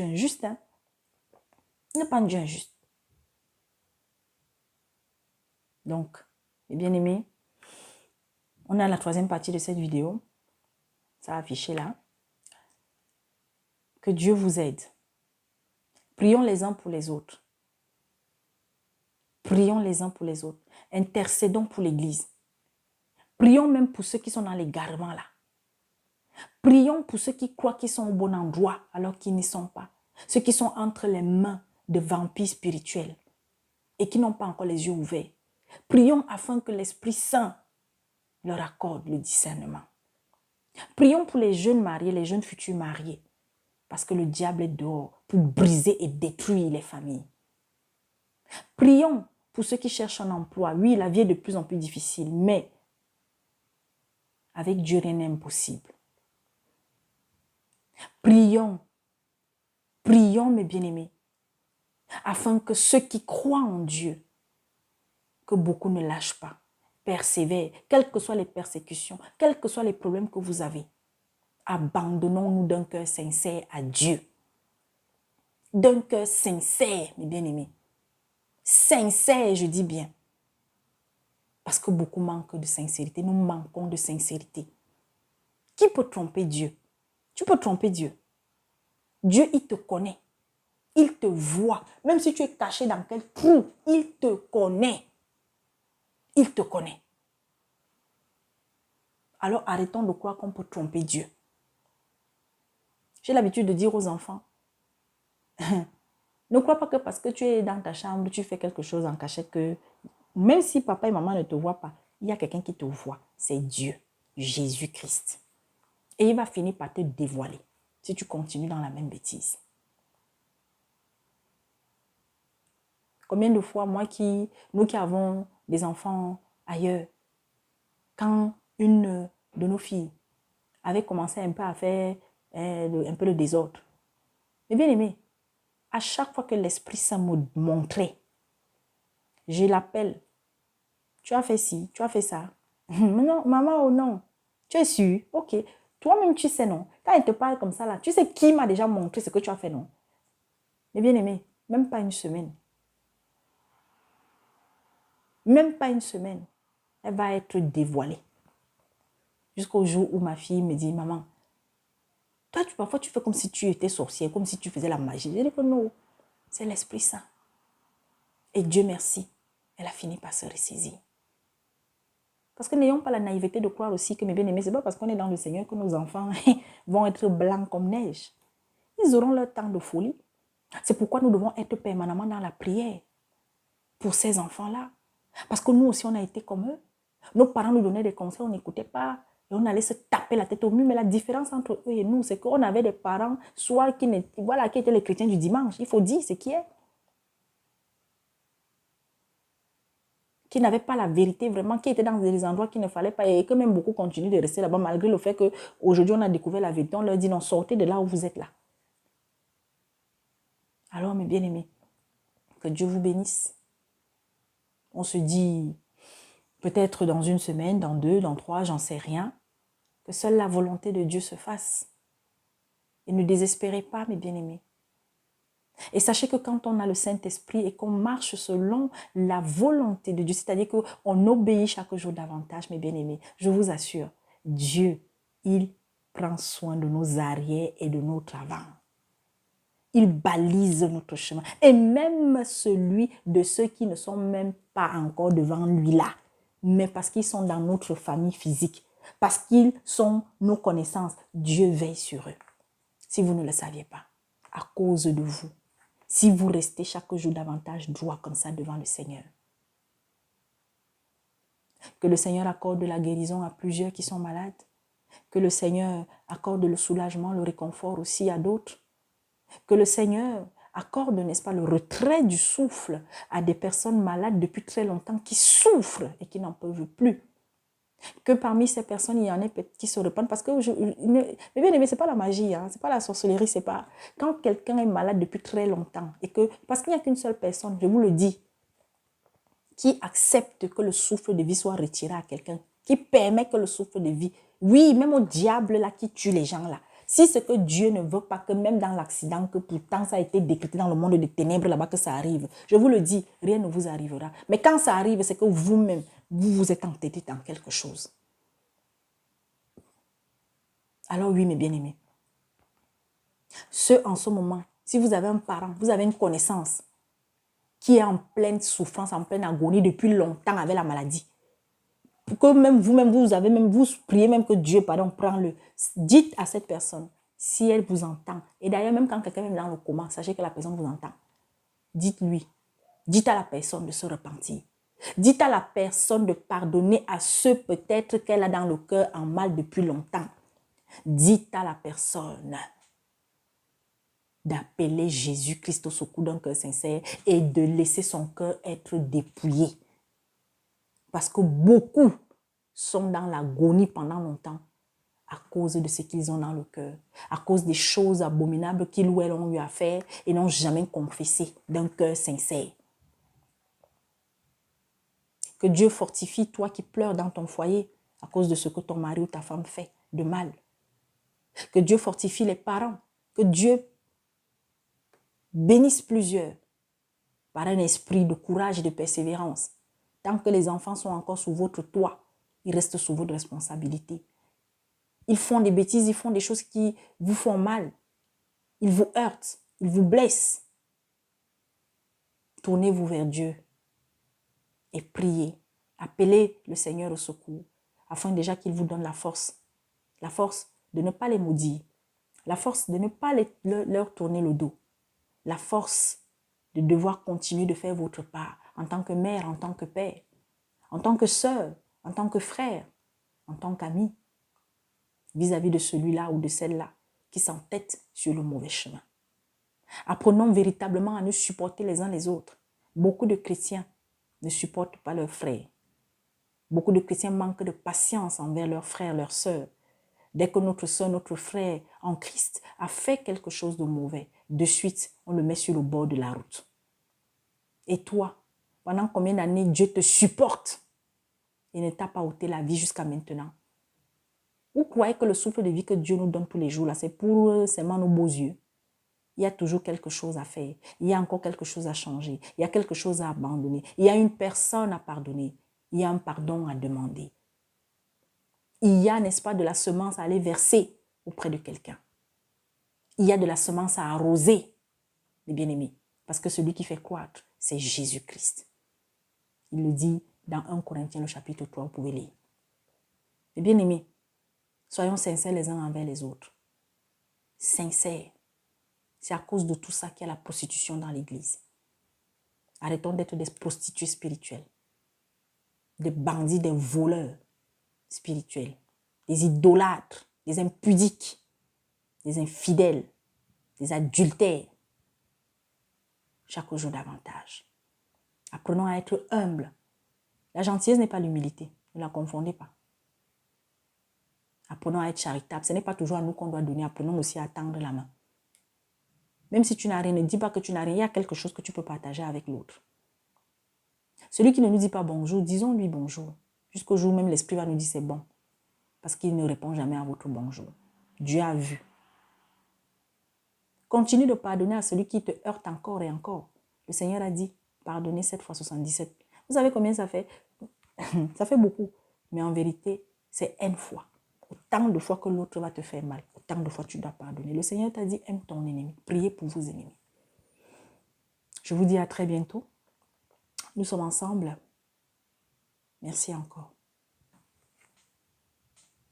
injuste. Hein? Il n'est pas un Dieu injuste. Donc, mes bien-aimés, on est à la 3e partie de cette vidéo. Ça a affiché là. Que Dieu vous aide. Prions les uns pour les autres. Prions les uns pour les autres. Intercédons pour l'Église. Prions même pour ceux qui sont dans l'égarement là. Prions pour ceux qui croient qu'ils sont au bon endroit alors qu'ils n'y sont pas. Ceux qui sont entre les mains de vampires spirituels et qui n'ont pas encore les yeux ouverts. Prions afin que l'Esprit Saint leur accorde le discernement. Prions pour les jeunes mariés, les jeunes futurs mariés. Parce que le diable est dehors pour briser et détruire les familles. Prions pour ceux qui cherchent un emploi. Oui, la vie est de plus en plus difficile, mais avec Dieu, rien n'est impossible. Prions, prions mes bien-aimés, afin que ceux qui croient en Dieu, que beaucoup ne lâchent pas, persévèrent, quelles que soient les persécutions, quels que soient les problèmes que vous avez. Abandonnons-nous d'un cœur sincère à Dieu. D'un cœur sincère, mes bien-aimés. Sincère, je dis bien. Parce que beaucoup manquent de sincérité. Nous manquons de sincérité. Qui peut tromper Dieu? Tu peux tromper Dieu. Dieu, il te connaît. Il te voit. Même si tu es caché dans quel trou, il te connaît. Il te connaît. Alors arrêtons de croire qu'on peut tromper Dieu. J'ai l'habitude de dire aux enfants, ne crois pas que parce que tu es dans ta chambre, tu fais quelque chose en cachette que même si papa et maman ne te voient pas, il y a quelqu'un qui te voit. C'est Dieu, Jésus-Christ. Et il va finir par te dévoiler si tu continues dans la même bêtise. Combien de fois, nous qui avons des enfants ailleurs, quand une de nos filles avait commencé un peu à faire un peu le désordre, mais bien aimé, à chaque fois que l'Esprit Saint me montrait, je l'appelle. Tu as fait ci, tu as fait ça. Non, maman, oh non. Tu es sûre? Ok. Toi-même, tu sais, non. Quand elle te parle comme ça, là, tu sais qui m'a déjà montré ce que tu as fait, non? Mais bien aimé, même pas une semaine. Même pas une semaine. Elle va être dévoilée. Jusqu'au jour où ma fille me dit, maman, toi, parfois, tu fais comme si tu étais sorcière, comme si tu faisais la magie. Je dis que non, c'est l'Esprit Saint. Et Dieu merci, elle a fini par se ressaisir. Parce que n'ayons pas la naïveté de croire aussi que, mes bien-aimés, ce n'est pas parce qu'on est dans le Seigneur que nos enfants vont être blancs comme neige. Ils auront leur temps de folie. C'est pourquoi nous devons être permanemment dans la prière pour ces enfants-là. Parce que nous aussi, on a été comme eux. Nos parents nous donnaient des conseils, on n'écoutait pas. Et on allait se taper la tête au mur. Mais la différence entre eux et nous, c'est qu'on avait des parents, soit qui étaient les chrétiens du dimanche. Il faut dire ce qui est. Qui n'avaient pas la vérité vraiment, qui étaient dans des endroits qu'il ne fallait pas et que même beaucoup continuent de rester là-bas malgré le fait qu'aujourd'hui on a découvert la vérité. On leur dit non, sortez de là où vous êtes là. Alors mes bien-aimés, que Dieu vous bénisse. On se dit peut-être dans une semaine, dans 2, dans 3, j'en sais rien, que seule la volonté de Dieu se fasse. Et ne désespérez pas mes bien-aimés. Et sachez que quand on a le Saint-Esprit et qu'on marche selon la volonté de Dieu, c'est-à-dire qu'on obéit chaque jour davantage, mes bien-aimés, je vous assure, Dieu, il prend soin de nos arrières et de notre avant. Il balise notre chemin. Et même celui de ceux qui ne sont même pas encore devant lui là, mais parce qu'ils sont dans notre famille physique, parce qu'ils sont nos connaissances, Dieu veille sur eux. Si vous ne le saviez pas, à cause de vous. Si vous restez chaque jour davantage droit comme ça devant le Seigneur. Que le Seigneur accorde la guérison à plusieurs qui sont malades. Que le Seigneur accorde le soulagement, le réconfort aussi à d'autres. Que le Seigneur accorde, n'est-ce pas, le retrait du souffle à des personnes malades depuis très longtemps qui souffrent et qui n'en peuvent plus. Que parmi ces personnes, il y en ait qui se répandent. Parce que, mais bien aimé, ce n'est pas la magie, hein, ce n'est pas la sorcellerie, c'est pas... Quand quelqu'un est malade depuis très longtemps, et que, parce qu'il n'y a qu'une seule personne, je vous le dis, qui accepte que le souffle de vie soit retiré à quelqu'un, qui permet que le souffle de vie, oui, même au diable là qui tue les gens là, Si ce que Dieu ne veut pas que même dans l'accident, que pourtant ça a été décrété dans le monde des ténèbres là-bas que ça arrive, je vous le dis, rien ne vous arrivera. Mais quand ça arrive, c'est que vous-même, vous vous êtes entêté dans quelque chose. Alors oui, mes bien-aimés, en ce moment, si vous avez un parent, vous avez une connaissance qui est en pleine souffrance, en pleine agonie depuis longtemps avec la maladie, que même vous-même, vous priez même que Dieu, pardon, prend-le. Dites à cette personne, si elle vous entend, et d'ailleurs même quand quelqu'un est dans le coma, sachez que la personne vous entend. Dites-lui, dites à la personne de se repentir. Dites à la personne de pardonner à ceux peut-être qu'elle a dans le cœur en mal depuis longtemps. Dites à la personne d'appeler Jésus-Christ au secours d'un cœur sincère et de laisser son cœur être dépouillé. Parce que beaucoup sont dans l'agonie pendant longtemps à cause de ce qu'ils ont dans le cœur, à cause des choses abominables qu'ils ou elles ont eu à faire et n'ont jamais confessé d'un cœur sincère. Que Dieu fortifie toi qui pleures dans ton foyer à cause de ce que ton mari ou ta femme fait de mal. Que Dieu fortifie les parents. Que Dieu bénisse plusieurs par un esprit de courage et de persévérance. Tant que les enfants sont encore sous votre toit, ils restent sous votre responsabilité. Ils font des bêtises, ils font des choses qui vous font mal. Ils vous heurtent, ils vous blessent. Tournez-vous vers Dieu et priez. Appelez le Seigneur au secours afin déjà qu'il vous donne la force de ne pas les maudire, la force de ne pas leur tourner le dos, la force de devoir continuer de faire votre part en tant que mère, en tant que père, en tant que sœur, en tant que frère, en tant qu'ami, vis-à-vis de celui-là ou de celle-là qui s'entête sur le mauvais chemin. Apprenons véritablement à nous supporter les uns les autres. Beaucoup de chrétiens ne supportent pas leurs frères. Beaucoup de chrétiens manquent de patience envers leurs frères, leurs sœurs. Dès que notre soeur, notre frère en Christ a fait quelque chose de mauvais, de suite, on le met sur le bord de la route. Et toi, pendant combien d'années Dieu te supporte et ne t'a pas ôté la vie jusqu'à maintenant? Vous croyez que le souffle de vie que Dieu nous donne tous les jours, là, c'est pour seulement nos beaux yeux? Il y a toujours quelque chose à faire. Il y a encore quelque chose à changer. Il y a quelque chose à abandonner. Il y a une personne à pardonner. Il y a un pardon à demander. Il y a, n'est-ce pas, de la semence à aller verser auprès de quelqu'un. Il y a de la semence à arroser, les bien-aimés. Parce que celui qui fait croître, c'est Jésus-Christ. Il le dit dans 1 Corinthiens, le chapitre 3, vous pouvez lire. Les bien-aimés, soyons sincères les uns envers les autres. Sincères. C'est à cause de tout ça qu'il y a la prostitution dans l'église. Arrêtons d'être des prostituées spirituelles, des bandits, des voleurs spirituels, des idolâtres, des impudiques, des infidèles, des adultères. Chaque jour davantage. Apprenons à être humbles. La gentillesse n'est pas l'humilité. Ne la confondez pas. Apprenons à être charitables. Ce n'est pas toujours à nous qu'on doit donner. Apprenons aussi à tendre la main. Même si tu n'as rien, ne dis pas que tu n'as rien. Il y a quelque chose que tu peux partager avec l'autre. Celui qui ne nous dit pas bonjour, disons-lui bonjour. Jusqu'au jour où même l'esprit va nous dire c'est bon. Parce qu'il ne répond jamais à votre bonjour. Dieu a vu. Continue de pardonner à celui qui te heurte encore et encore. Le Seigneur a dit, pardonnez 7 fois 77. Vous savez combien ça fait? Ça fait beaucoup. Mais en vérité, c'est une fois. Autant de fois que l'autre va te faire mal, autant de fois tu dois pardonner. Le Seigneur t'a dit, aime ton ennemi. Priez pour vos ennemis. Je vous dis à très bientôt. Nous sommes ensemble. Merci encore.